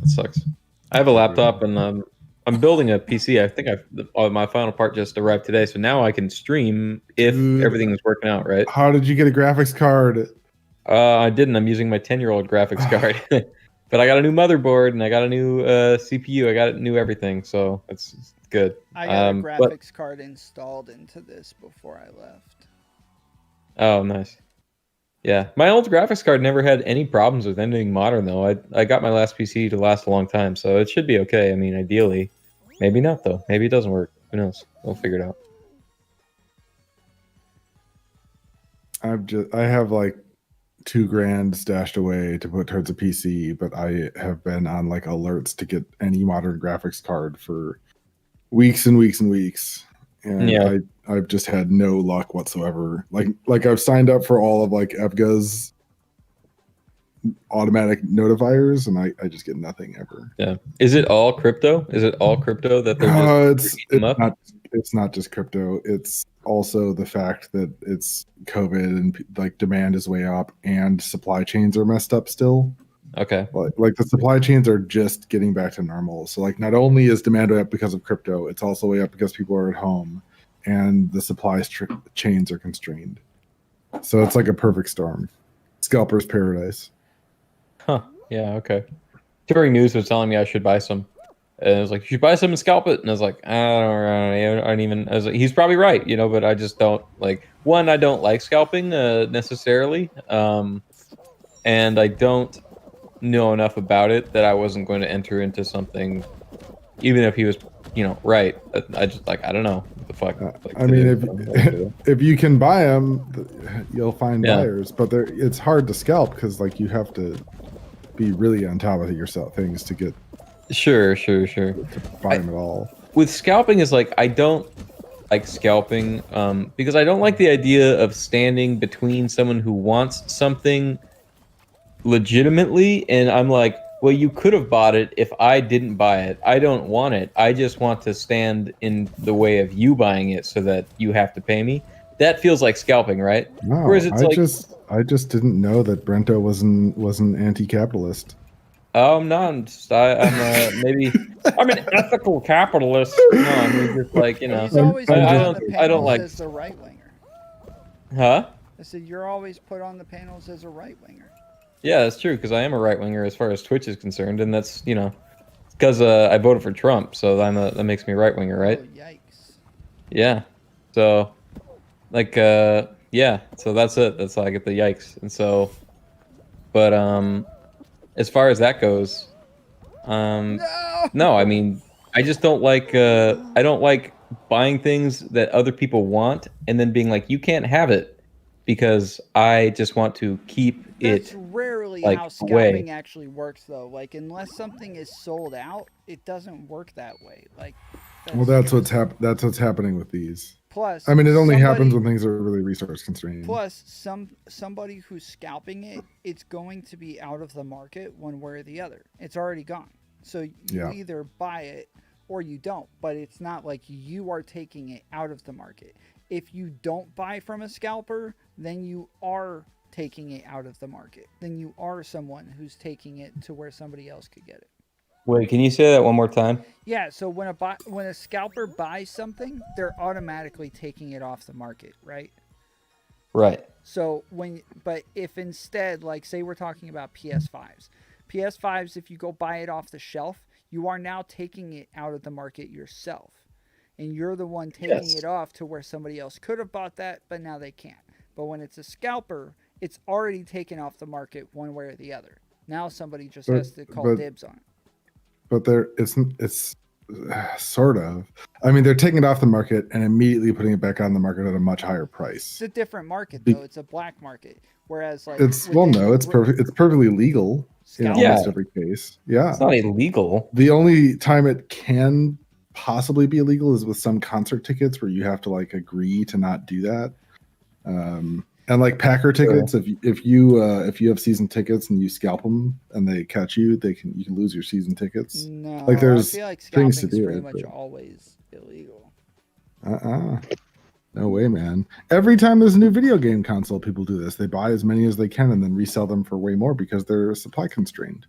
It sucks. I have a laptop and I'm building a PC. I think my final part just arrived today, so now I can stream if everything is working out right. How did you get a graphics card? I didn't. I'm using my 10-year-old graphics card, but I got a new motherboard and I got a new CPU. I got new everything, so it's good. I got a graphics card installed into this before I left. Oh, nice. Yeah, my old graphics card never had any problems with anything modern, though. I got my last PC to last a long time, so it should be okay. I mean, ideally. Maybe not, though. Maybe it doesn't work. Who knows? We'll figure it out. I have like $2,000 stashed away to put towards a PC, but I have been on like alerts to get any modern graphics card for weeks and weeks and weeks. And yeah. I've just had no luck whatsoever. Like I've signed up for all of like EVGA's automatic notifiers, and I just get nothing ever. Yeah. Is it all crypto? Is it all crypto that they're just it's not just crypto. It's also the fact that it's COVID and like demand is way up and supply chains are messed up still. Okay. Like the supply chains are just getting back to normal. So like not only is demand way up because of crypto, it's also way up because people are at home and the supply chains are constrained. So it's like a perfect storm. Scalper's paradise. Huh. Yeah, okay. Touring News was telling me I should buy some. And I was like, you should buy some and scalp it. And I was like, I don't even, I was like, he's probably right, you know, but I just don't like, one, I don't like scalping necessarily. And I don't know enough about it that I wasn't going to enter into something, even if he was, you know, right. I just like, I don't know what the fuck. Like, I mean, if you can buy them, you'll find buyers, but it's hard to scalp because like you have to be really on top of yourself things to get. Sure. To buy them at all. With scalping is like, I don't like scalping because I don't like the idea of standing between someone who wants something legitimately, and I'm like, well, you could have bought it if I didn't buy it. I don't want it. I just want to stand in the way of you buying it so that you have to pay me. That feels like scalping, right? No, whereas it's I just didn't know that Brento was an anti-capitalist. I'm not. Maybe I'm an ethical capitalist. No, I mean just like, you know. I don't like as a right winger. Huh? I said you're always put on the panels as a right winger. Yeah, that's true because I am a right winger as far as Twitch is concerned, and that's, you know, because I voted for Trump, so that makes me right winger, right? Oh, yikes. Yeah. So, like, yeah. So that's it. That's how I get the yikes, and so, but as far as that goes, no, I mean, I just don't like, I don't like buying things that other people want and then being like, you can't have it because I just want to keep it. That's rarely like, how scalping actually works, though. Like, unless something is sold out, it doesn't work that way. Like, well, that's what's happening with these. Plus, I mean, it only happens when things are really resource constrained. Plus, somebody who's scalping it, it's going to be out of the market one way or the other. It's already gone. So you either buy it or you don't. But it's not like you are taking it out of the market. If you don't buy from a scalper, then you are taking it out of the market. Then you are someone who's taking it to where somebody else could get it. Wait, can you say that one more time? Yeah, so when a scalper buys something, they're automatically taking it off the market, right? Right. So but if instead, like say we're talking about PS5s, if you go buy it off the shelf, you are now taking it out of the market yourself. And you're the one taking it off to where somebody else could have bought that, but now they can't. But when it's a scalper, it's already taken off the market one way or the other. Now somebody just has to call dibs on it. But it's sort of. I mean, they're taking it off the market and immediately putting it back on the market at a much higher price. It's a different market, though. It's a black market. Whereas, like, it's perfectly legal in almost every case. Yeah, it's not illegal. The only time it can possibly be illegal is with some concert tickets where you have to like agree to not do that. And like Packer tickets, if you have season tickets and you scalp them and they catch you, you can lose your season tickets. No, like there's I feel like things to do. Pretty much always illegal. No way, man. Every time there's a new video game console, people do this. They buy as many as they can and then resell them for way more because they're supply constrained.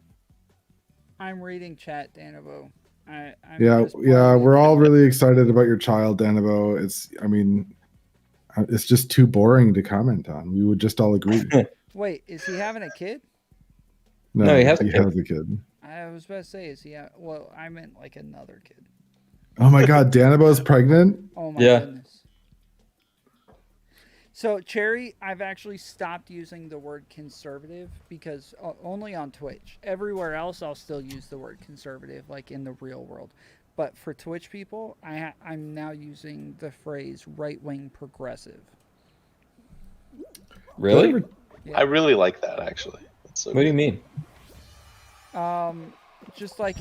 I'm reading chat, Danabo. I'm Yeah, just yeah, pointing we're it all out. really excited about your child, Danabo. It's just too boring to comment on. We would just all agree. Wait, is he having a kid? No, he No, has a he kid. has a kid. I was about to say, is he? Well, I meant like another kid. Oh my God, Danabo's pregnant? Oh my Yeah. goodness. So, Cherry, I've actually stopped using the word conservative because only on Twitch. Everywhere else, I'll still use the word conservative, like in the real world. But for Twitch people, I'm now using the phrase right wing progressive. Really? Yeah. I really like that actually. That's so What do you good. mean? Just like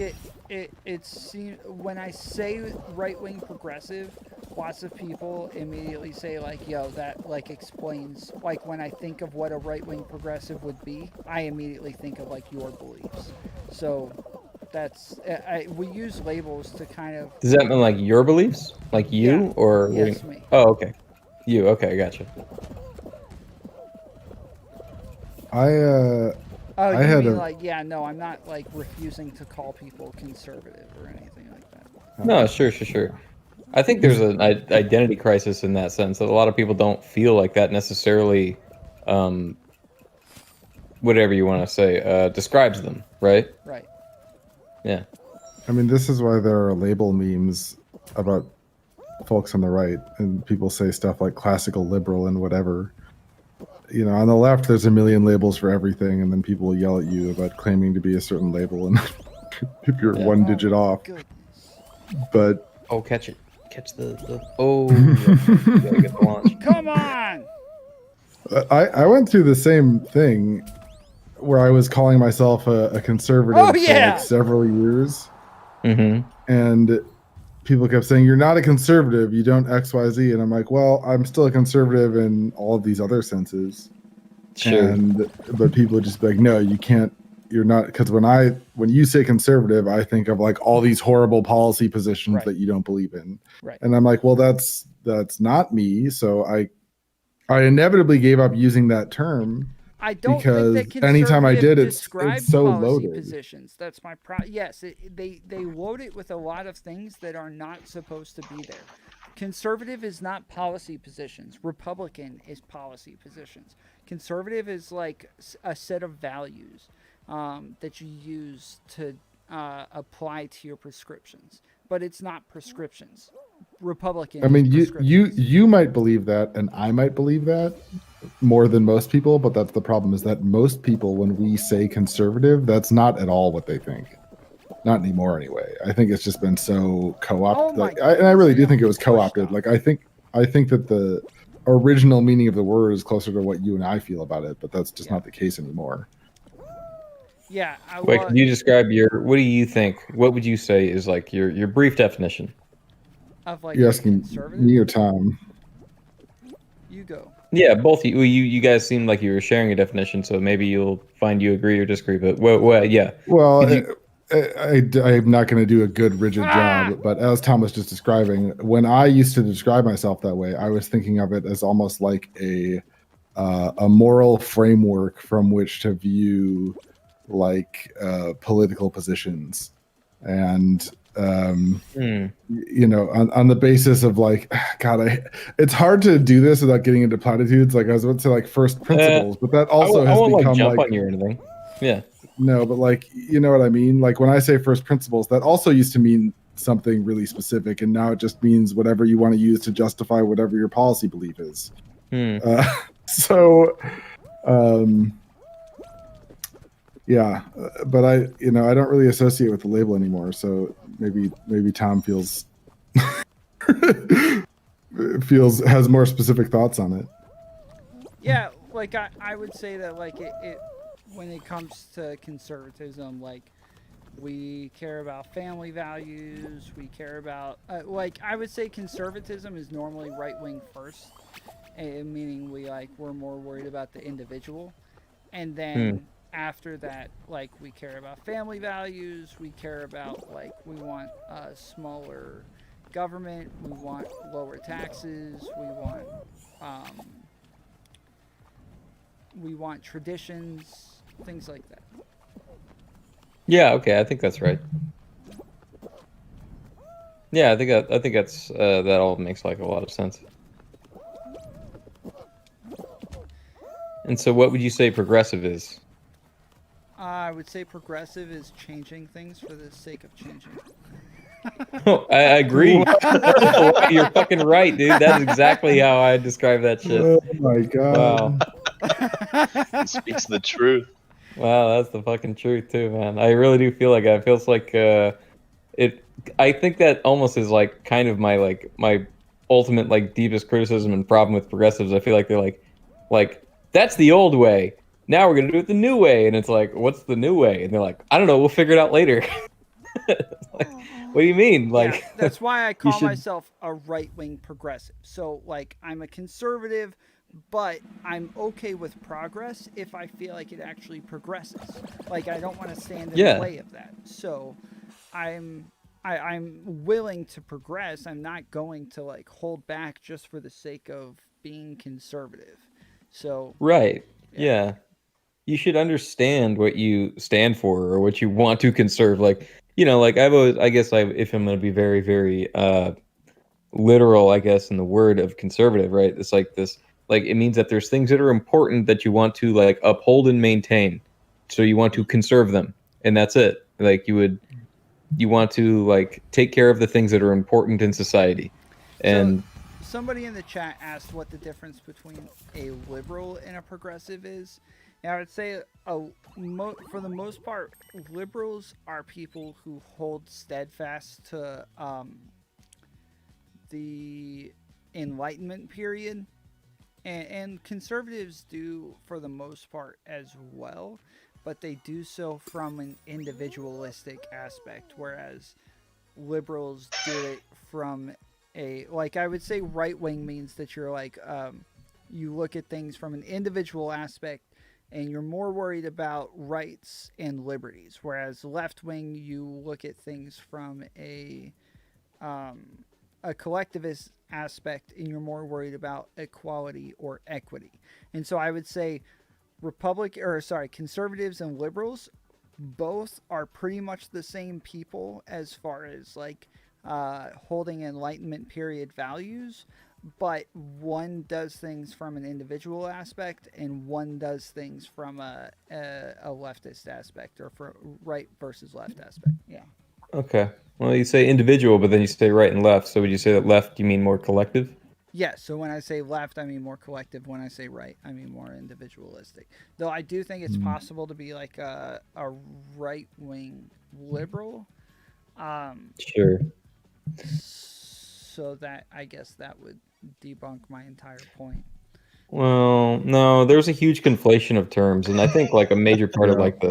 it's when I say right wing progressive, lots of people immediately say like, "Yo, that like explains like when I think of what a right wing progressive would be, I immediately think of like your beliefs." So that's we use labels to kind of Does that mean like your beliefs? Like yeah, you or what do yes, you... me. Oh, okay. You. Okay, gotcha. Oh, I you had mean a like yeah? No, I'm not like refusing to call people conservative or anything like that. No, sure. I think there's an identity crisis in that sense that a lot of people don't feel like that necessarily, um, whatever you want to say, describes them, right? Right. Yeah. this is why there are label memes about folks on the right, and people say stuff like classical liberal and whatever. On the left, there's a million labels for everything, and then people will yell at you about claiming to be a certain label, and if you're Yeah. one Oh digit my off. goodness. But Oh, catch it. Catch the... Oh, you gotta get the launch. Come on. I went through the same thing where I was calling myself a conservative Oh for yeah. like several years, Mm-hmm. and people kept saying, "You're not a conservative. You don't X, Y, Z." And I'm like, "Well, I'm still a conservative in all of these other senses." Sure. But people would just be like, "No, you can't. You're not." Because when you say conservative, I think of like all these horrible policy positions Right. that you don't believe in, Right. and I'm like, "Well, that's not me." So I inevitably gave up using that term I don't think because that anytime I conservative did, it's describes so policy loaded. positions. That's my Yes, they load it with a lot of things that are not supposed to be there. Conservative is not policy positions. Republican is policy positions. Conservative is like a set of values that you use to apply to your prescriptions, but it's not prescriptions. Republican I is mean, you prescriptions. you might believe that, and I might believe that more than most people. But that's the problem: is that most people, when we say conservative, that's not at all what they think. Not anymore, anyway. I think it's just been so co-opted. Oh my And I goodness, really I do got think it was pushed co-opted. off. Like I think that the original meaning of the word is closer to what you and I feel about it, but that's just Yeah. not the case anymore. Yeah, Wait, can you describe what do you think? What would you say is like your brief definition? of like You're a asking conservative. me or Tom? You go. Yeah, both you guys seem like you were sharing a definition, so maybe you'll find you agree or disagree. But yeah. Well, Could you? I'm not going to do a good rigid Ah! job, but as Tom was just describing, when I used to describe myself that way, I was thinking of it as almost like a moral framework from which to view like political positions, and on the basis of like, God, it's hard to do this without getting into platitudes. Like I was about to say like first principles, but that also I has won't like become jump like, on you or anything. Yeah. no, but like, you know what I mean? Like when I say first principles, that also used to mean something really specific, and now it just means whatever you want to use to justify whatever your policy belief is. So, yeah, but I don't really associate with the label anymore. So maybe Tom feels has more specific thoughts on it. Yeah, like I would say that like it when it comes to conservatism, like we care about family values, we care about like I would say conservatism is normally right wing first, meaning we're more worried about the individual, and then after that, like we care about family values, we care about like we want smaller government, we want lower taxes, we want traditions, things like that. Yeah, okay, I think that's right. Yeah, I think that's that all makes like a lot of sense. And so, what would you say progressive is? I would say progressive is changing things for the sake of changing. Oh, I agree. You're fucking right, dude. That's exactly how I describe that shit. Oh my god. Wow. He speaks the truth. Wow, that's the fucking truth too, man. I really do feel like that. It feels like it. I think that almost is like kind of my ultimate like deepest criticism and problem with progressives. I feel like they're like that's the old way. Now we're gonna do it the new way, and it's like, what's the new way? And they're like, I don't know. We'll figure it out later. Like, what do you mean? Yeah, Like, that's why I you call should. myself a right-wing progressive. So, like, I'm a conservative, but I'm okay with progress if I feel like it actually progresses. Like, I don't want to stand in Yeah. the way of that. So, I'm willing to progress. I'm not going to like hold back just for the sake of being conservative. So, Right. yeah. Yeah. You should understand what you stand for or what you want to conserve. Like, like I've always, I guess if I'm going to be very, very literal, I guess, in the word of conservative, right? It's like this, like it means that there's things that are important that you want to like uphold and maintain. So you want to conserve them, and that's it. Like you want to like take care of the things that are important in society. So And somebody in the chat asked what the difference between a liberal and a progressive is. And I would say, for the most part, liberals are people who hold steadfast to the Enlightenment period, and conservatives do for the most part as well, but they do so from an individualistic aspect, whereas liberals do it from a, like, I would say right wing means that you're like you look at things from an individual aspect and you're more worried about rights and liberties, whereas left wing you look at things from a collectivist aspect and you're more worried about equality or equity. And so I would say conservatives and liberals both are pretty much the same people as far as like holding Enlightenment period values, but one does things from an individual aspect and one does things from a leftist aspect, or for right versus left aspect. Yeah. okay, well, you say individual, but then you say right and left. So would you say that left you mean more collective? Yeah, so when I say left, I mean more collective. When I say right, I mean more individualistic. Though I do think it's possible to be like a right wing liberal. Sure. So that, I guess that would debunk my entire point. Well, no, there's a huge conflation of terms, and I think like a major part of Yeah. like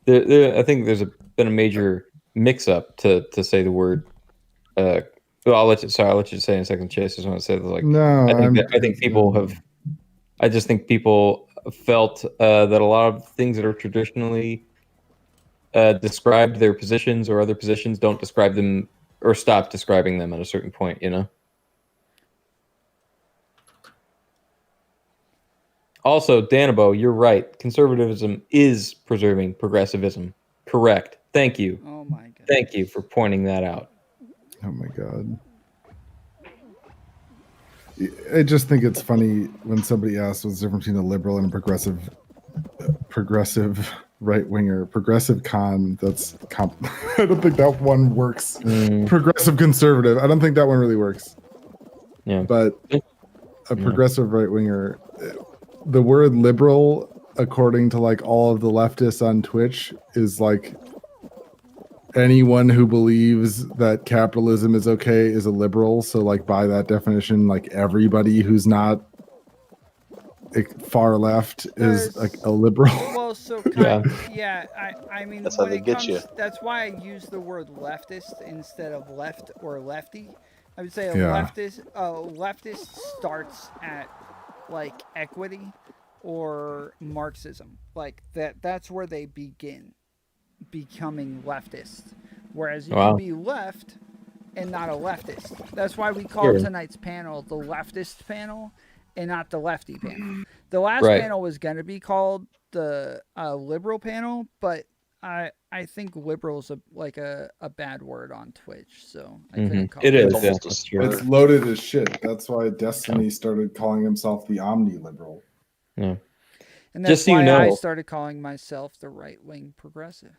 I think been a major mix-up to say the word. Well, I'll let you say in a second, Chase. I just want to say that, like, No, I think people have. I just think people felt that a lot of things that are traditionally described their positions or other positions don't describe them or stop describing them at a certain point. Also, Danabo, you're right. Conservatism is preserving progressivism. Correct. Thank you. Oh my goodness. Thank you for pointing that out. Oh my god. I just think it's funny when somebody asks what's the difference between a liberal and a progressive right winger, progressive con. I don't think that one works. Progressive conservative. I don't think that one really works. Yeah. But a progressive right winger, the word liberal, according to like all of the leftists on Twitch, is like anyone who believes that capitalism is okay is a liberal. So like by that definition, like everybody who's not far left is like a liberal. Well, so yeah, I mean, That's how when they it get comes, you. that's why I use the word leftist instead of left or lefty. I would say a Yeah. leftist starts at like equity or Marxism. Like that's where they begin becoming leftist. Whereas you can be left and not a leftist. That's why we call tonight's panel the leftist panel and not the lefty panel. The last panel was going to be called the liberal panel, but I think liberal's a bad word on Twitch, so I Mhm. couldn't call It it. is, It's yeah, almost a that's true. It's slur. loaded as shit. That's why Destiny started calling himself the Omni-Liberal. Yeah. And Just that's so you why I know- started calling myself the right-wing progressive.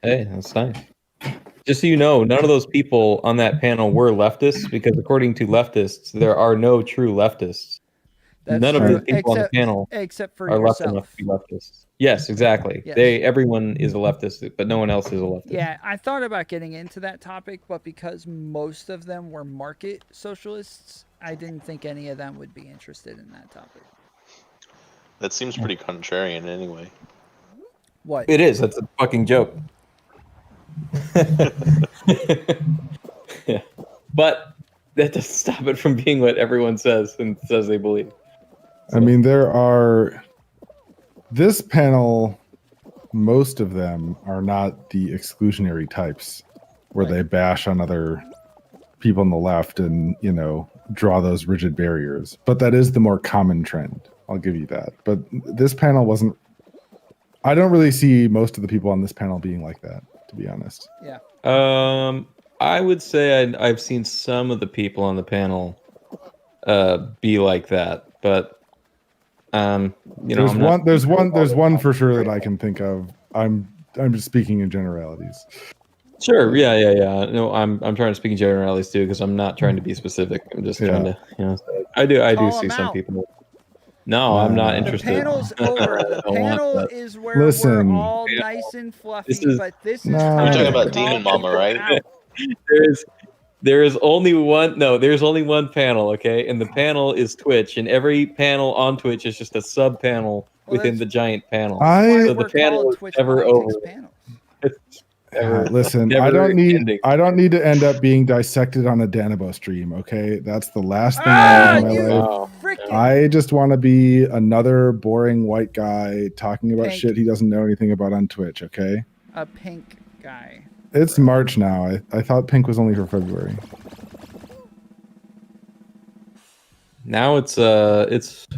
Hey, that's nice. Just so you know, none of those people on that panel were leftists because according to leftists, there are no true leftists. That's None of true, the people on the panel except for are left enough yourself. to be leftists. Yes, exactly. Yes. Everyone is a leftist, but no one else is a leftist. Yeah, I thought about getting into that topic, but because most of them were market socialists, I didn't think any of them would be interested in that topic. That seems pretty contrarian anyway. What? It is. That's a fucking joke. Yeah. But that doesn't stop it from being what everyone says and says they believe. I mean, there are this panel, most of them are not the exclusionary types where Right. they bash on other people on the left and, draw those rigid barriers. But that is the more common trend. I'll give you that. But this panel wasn't. I don't really see most of the people on this panel being like that, to be honest. Yeah. I would say I've seen some of the people on the panel be like that, but there's I'm not- there's one for sure that I can think of. I'm just speaking in generalities. Sure, yeah. No, I'm trying to speak in generalities too because I'm not trying to be specific. I'm just trying to, I do Call see 'em some out. people. No, I'm not The The interested. panel's over. The I don't want panel that. is where we're Listen. all nice and fluffy, This is- but this is No. time You're talking to about call Demon Mama, people right? out. There's only one. No, there's only one panel. Okay, and the panel is Twitch, and every panel on Twitch is just a sub panel within that's- the giant panel. Why So we're the panel called is Twitch never Politics over. panels. It's never, Listen, never I don't ending. need to end up being dissected on a Danabo stream. Okay, that's the last thing I want in my you life. Wow. freaking I just want to be another boring white guy talking about Pink. shit he doesn't know anything about on Twitch. Okay, a pink guy. it's March now. I thought pink was only for February. Now it's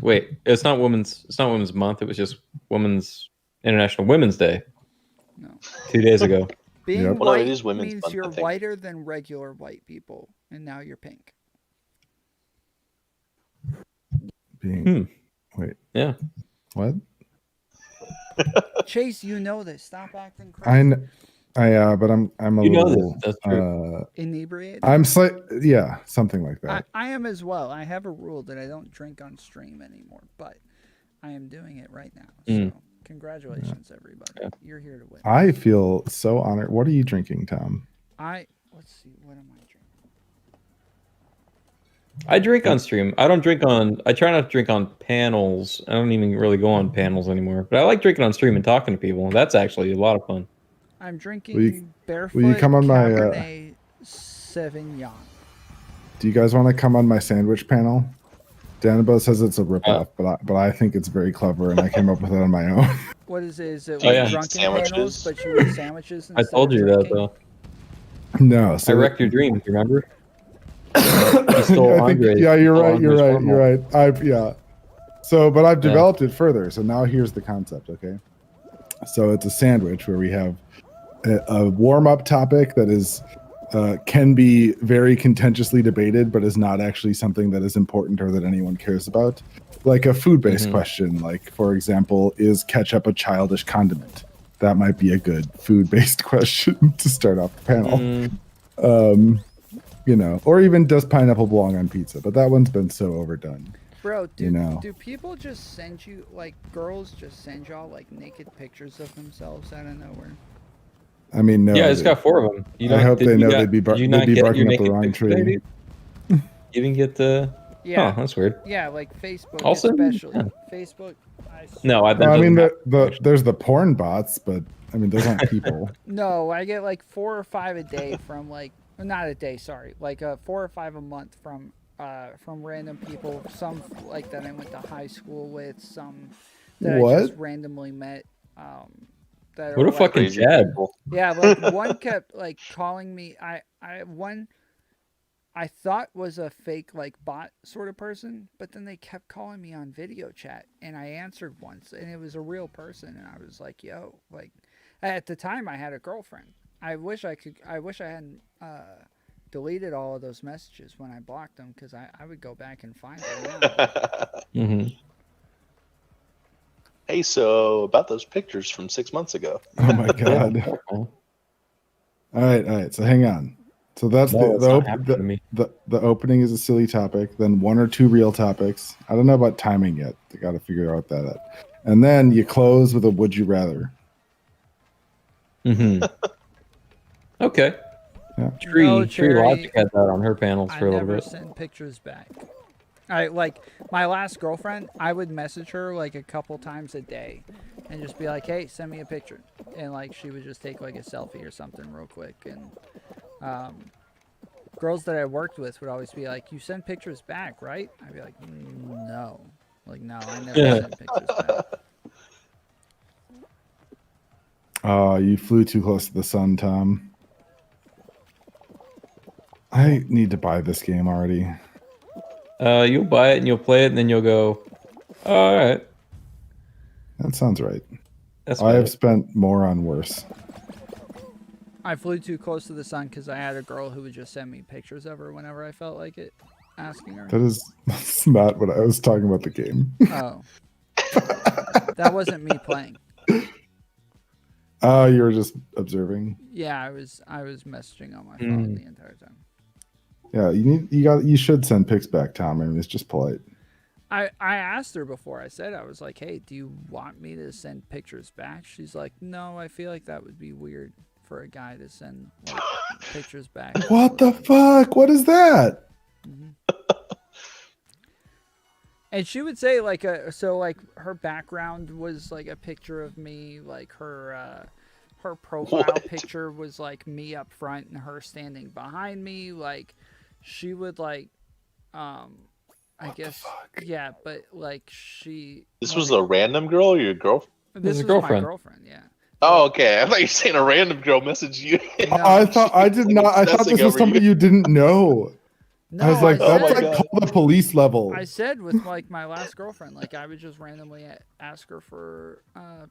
wait, it's not women's month. It was just International Women's Day No. 2 days ago. Being Yep. Well, no, white it is Women's means Month, I you're think. whiter than regular white people, and now you're pink. Being wait, Yeah. what? Chase, you know this. Stop acting I crazy. but I'm a You know this. little That's true. Inebriated. I'm something like that. I am as well. I have a rule that I don't drink on stream anymore, but I am doing it right now. Mm. So congratulations, everybody. Yeah. You're here to win. I feel so honored. What are you drinking, Tom? Let's see, what am I drinking? I drink on stream. I try not to drink on panels. I don't even really go on panels anymore. But I like drinking on stream and talking to people. That's actually a lot of fun. I'm drinking Will you Barefoot come on my, Cabernet Sauvignon. Do you guys want to come on my sandwich panel? Danabo says it's a ripoff, but I think it's very clever, and I came up with it on my own. What is it? Is it Do you like eat drunken sandwiches? panels, but you eat sandwiches I instead told of you drinking? that though. No, I so wrecked your dreams. Remember? You I stole think, Andre's. yeah, you're stole right. You're Andre's right. You're right. But I've Yeah. developed it further. So now here's the concept. Okay, so it's a sandwich where we have a warm up topic that is can be very contentiously debated, but is not actually something that is important or that anyone cares about. Like a food based Mhm. question, like for example, is ketchup a childish condiment? That might be a good food based question to start off the panel. Mm, Or even does pineapple belong on pizza? But that one's been so overdone. Bro, You know. do people just send you, like, girls just send y'all, like, naked pictures of themselves out of nowhere? I mean, no. yeah, it's got 4 of them. I hope they know they'd be barking up the wrong tree. You didn't get the. Yeah. Huh, that's weird. Yeah, like Facebook Also, especially. yeah. Facebook. No, Well, I mean, there's the porn bots, but I mean, those aren't people. No, I get like 4 or 5 a day from not a day, sorry, like 4 or 5 a month from random people. Some like that I went to high school with. Some that I just randomly met. That What are a fucking Crazy jab. people. Yeah, like one kept like calling me. One I thought was a fake like bot sort of person, but then they kept calling me on video chat, and I answered once, and it was a real person, and I was like, "Yo," like At the time, I had a girlfriend. I wish I could. I wish I hadn't deleted all of those messages when I blocked them, because I would go back and find them now. Mm-hmm. Hey, so about those pictures from 6 months ago. Oh my god. All right. So hang on. So that's No, it's not happening to me. the opening is a silly topic, then 1 or 2 real topics. I don't know about timing yet. I got to figure out that. And then you close with a would you rather. Mm-hmm. Okay. Yeah. Tree No, Cherry, Logic had that on her panels I for a little never bit. sent pictures back. I like my last girlfriend. I would message her like a couple times a day, and just be like, "Hey, send me a picture," and like she would just take like a selfie or something real quick. And girls that I worked with would always be like, "You send pictures back, right?" I'd be like, "No, like no, I never send pictures back." You flew too close to the sun, Tom. I need to buy this game already. You'll buy it and you'll play it, and then you'll go, oh, all right. That sounds right. That's I have better. spent more on worse. I flew too close to the sun because I had a girl who would just send me pictures of her whenever I felt like it, asking her. That's not what I was talking about the game. Oh, that wasn't me playing. Oh, you were just observing. Yeah, I was messaging on my phone the entire time. Yeah, you should send pics back, Tom. I mean, it's just polite. I asked her before. I said, I was like, "Hey, do you want me to send pictures back?" She's like, "No, I feel like that would be weird for a guy to send like, pictures back." What the fuck? What is that? And she would say like like her background was like a picture of me, like her profile picture was like me up front and her standing behind me. Like she would like I guess yeah, but like she This was a random girl or your girlfriend? this a was girlfriend. my girlfriend, yeah. Oh, okay. I thought you were saying a random girl messaged you. No, I thought I did not. I thought obsessing this was over somebody you didn't know. no, I was like, Oh that's my like God. call the police level. I said with like my last girlfriend, like I would just randomly ask her for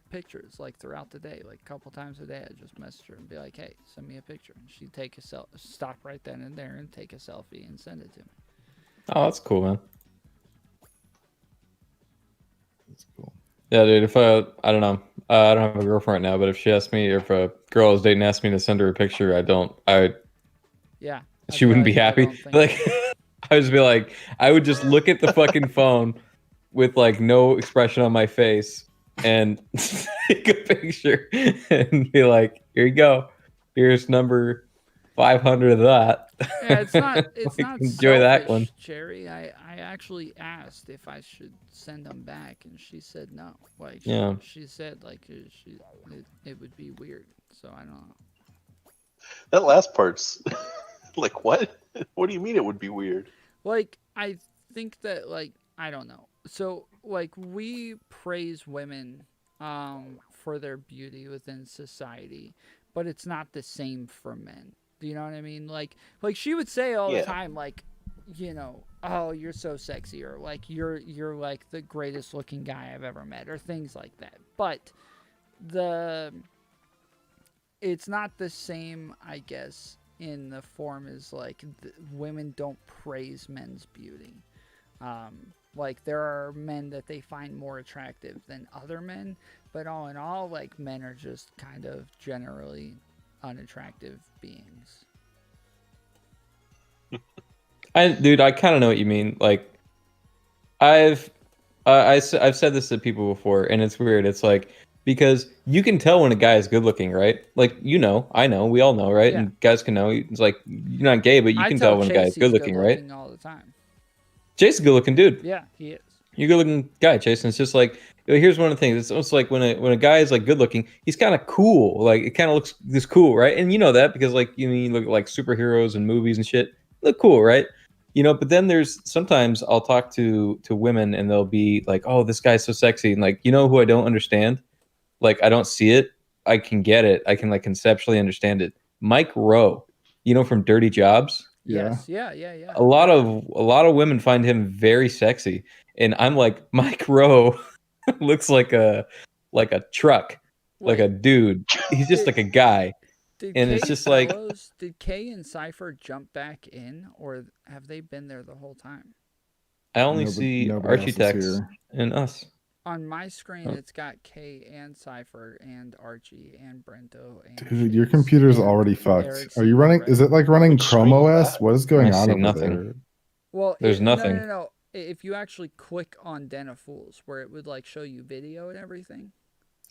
pictures like throughout the day, like a couple times a day. I'd just message her and be like, "Hey, send me a picture," and she'd take a stop right then and there and take a selfie and send it to me. Oh, that's cool, man. That's cool. Yeah, dude. If I don't know, I don't have a girlfriend right now, but if she asked me, or if a girl I was dating asked me to send her a picture, Yeah. I she feel wouldn't be like I happy. don't think Like, so. I would just be like, I would just look at the fucking phone with like no expression on my face and take a picture and be like, here you go. Here's number 500 of that. Yeah, it's not Like, not enjoy that selfish, one. Cherry. I actually asked if I should send them back, and she said no. Like Yeah. she said like it would be weird. So I don't know. That last part's like, what? What do you mean it would be weird? Like I think that like I don't know. So like we praise women for their beauty within society, but it's not the same for men. Do you know what I mean? Like she would say all the Yeah. time like, you know, "Oh, you're so sexy," or like you're like the greatest looking guy I've ever met, or things like that. But it's not the same, I guess, in the form as like women don't praise men's beauty. Like there are men that they find more attractive than other men, but all in all, like men are just kind of generally unattractive beings. Dude, I kind of know what you mean. Like, I've said this to people before, and it's weird. It's like, because you can tell when a guy is good looking, right? Like, I know, we all know, right? Yeah. And guys can know. It's like, you're not gay, but you I can tell tell when a guy is Chase good he's looking, right? good-looking all the time. Jason's a good looking dude. Yeah, he is. You're a good looking guy, Jason. It's just like, here's one of the things. It's almost like when a guy is like good looking, he's kind of cool. Like, it kind of looks this cool, right? And you know that because like you look at like superheroes and movies and shit. Look cool, right? But then there's sometimes I'll talk to women and they'll be like, "Oh, this guy's so sexy," and like, who I don't understand? Like, I don't see it. I can get it. I can like conceptually understand it. Mike Rowe, from Dirty Jobs. Yes. Yeah. A lot of women find him very sexy, and I'm like, Mike Rowe looks like a truck. like a Wait, dude. He's just like a guy, did and it's Kay just like Fellows, did Kay and Cypher jump back in, or have they been there the whole time? I only see Nobody else is Architects here. and us. On my screen, Oh. it's got Kay and Cypher and Archie and Brento and Dude, your Chase computer's and already fucked. Eric Are you Seymour running? Red. Is it like running Which Chrome screen is OS? that? What is going I on see over nothing. there? Well, There's nothing. No. If you actually click on Den of Fools, where it would like show you video and everything.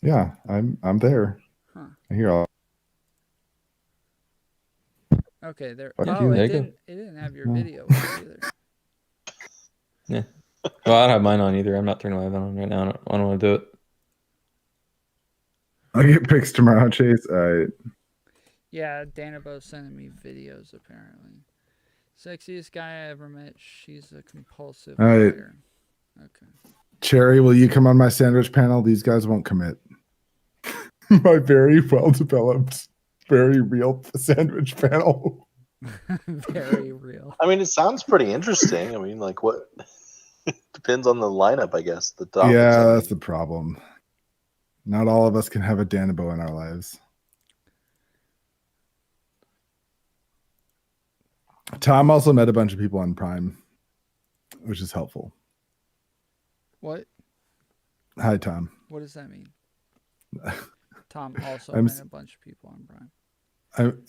Yeah, I'm there. Huh. I hear all. Okay, there. Fuck Oh, you. There it you go. didn't have your No. video with it either. Yeah. Well, I don't have mine on either. I'm not turning my event on right now. I don't want to do it. I'll get pics tomorrow, Chase. All right. Yeah, Danabo's sending me videos apparently. Sexiest guy I ever met. She's a compulsive All right. liar. Okay. Cherry, will you come on my sandwich panel? These guys won't commit. My very well developed, very real sandwich panel. Very real. I mean, it sounds pretty interesting. I mean, like what? Depends on the lineup, I guess. The topics. Yeah, I mean. that's the problem. Not all of us can have a Danabo in our lives. Tom also met a bunch of people on Prime, which is helpful. What? Hi, Tom. What does that mean? Tom also I'm met a bunch of people on Prime.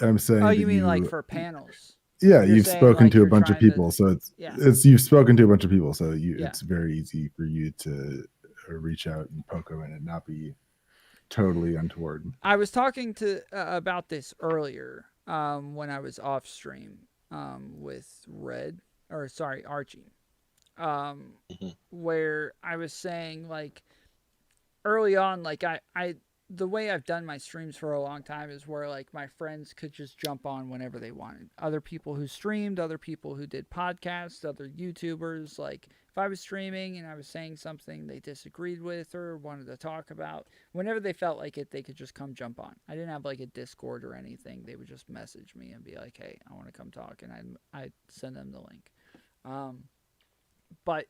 I'm saying. Oh, that you mean like for panels? Yeah, You're you've saying, spoken like, to a you're bunch of trying to- people, so Yeah. it's you've spoken to a bunch of people, so Yeah. it's very easy for you to reach out and poke them and it not be totally untoward. I was talking to about this earlier when I was off stream with Archie, where I was saying like early on, like I the way I've done my streams for a long time is where like my friends could just jump on whenever they wanted. Other people who streamed, other people who did podcasts, other YouTubers. Like if I was streaming and I was saying something they disagreed with or wanted to talk about, whenever they felt like it, they could just come jump on. I didn't have like a Discord or anything. They would just message me and be like, "Hey, I want to come talk," and I'd send them the link. But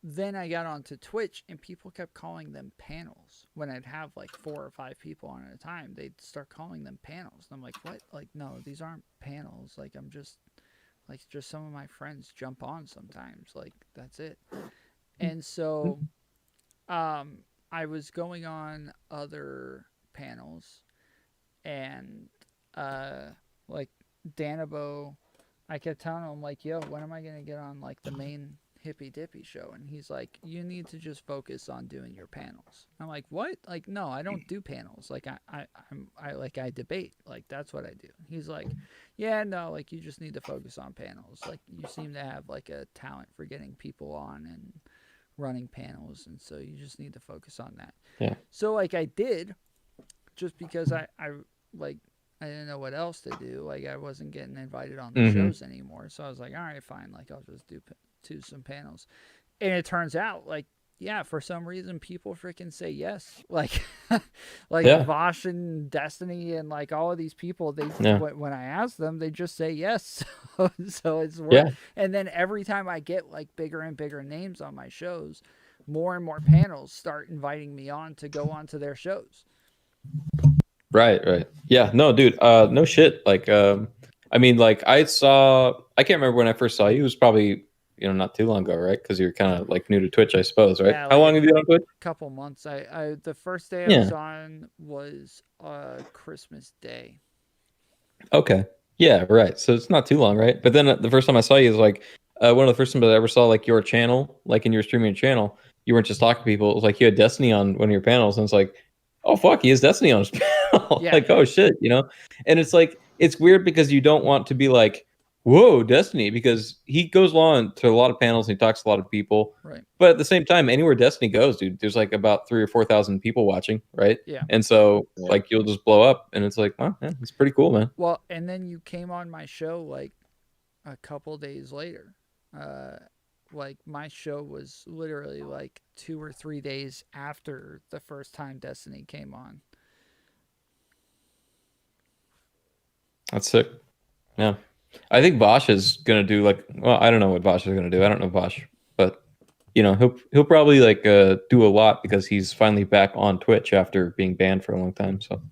then I got onto Twitch and people kept calling them panels. When I'd have like 4 or 5 people on at a time, they'd start calling them panels. And I'm like, what? Like, no, these aren't panels. Like, I'm just some of my friends jump on sometimes. Like, that's it. And so I was going on other panels and like Danabo, I kept telling him like, yo, when am I going to get on like the main Hippy Dippy show? And he's like, you need to just focus on doing your panels. I'm like, what? Like, no, I don't do panels. Like I debate. Like that's what I do. He's like, yeah, no, like you just need to focus on panels. Like you seem to have like a talent for getting people on and running panels, and so you just need to focus on that. Yeah. So like I did, just because I didn't know what else to do. Like I wasn't getting invited on the shows anymore. So I was like, all right, fine. Like I'll just do some panels. And it turns out like, yeah, for some reason people freaking say yes. Like, Vosh and Destiny and like all of these people, when I ask them, they just say yes. So it's worth. Yeah. And then every time I get like bigger and bigger names on my shows, more and more panels start inviting me on to go on to their shows. Right. Yeah, no, dude, no shit. Like, I mean, like I can't remember when I first saw you. It was probably, not too long ago, right? Because you're kind of like new to Twitch, I suppose, right? Yeah, How long have you been on Twitch? Couple months. I the first day I was on was Christmas Day. Okay. Yeah, right. So it's not too long, right? But then the first time I saw you is like one of the first times I ever saw like your channel, like in your streaming channel, you weren't just talking to people. It was like you had Destiny on one of your panels, and it's like, oh fuck, he has Destiny on his panel. Oh shit, And it's like it's weird because you don't want to be like, whoa, Destiny, because he goes on to a lot of panels and he talks to a lot of people. Right. But at the same time, anywhere Destiny goes, dude, there's like about 3,000 or 4,000 people watching, right? Yeah. And so like you'll just blow up, and it's like, oh, man, it's pretty cool, man. Well, and then you came on my show like a couple days later. Like my show was literally like 2 or 3 days after the first time Destiny came on. That's sick. Yeah. I think Bosch is going to do I don't know what Bosch is going to do. I don't know Bosch, but you know, he'll probably like do a lot because he's finally back on Twitch after being banned for a long time. So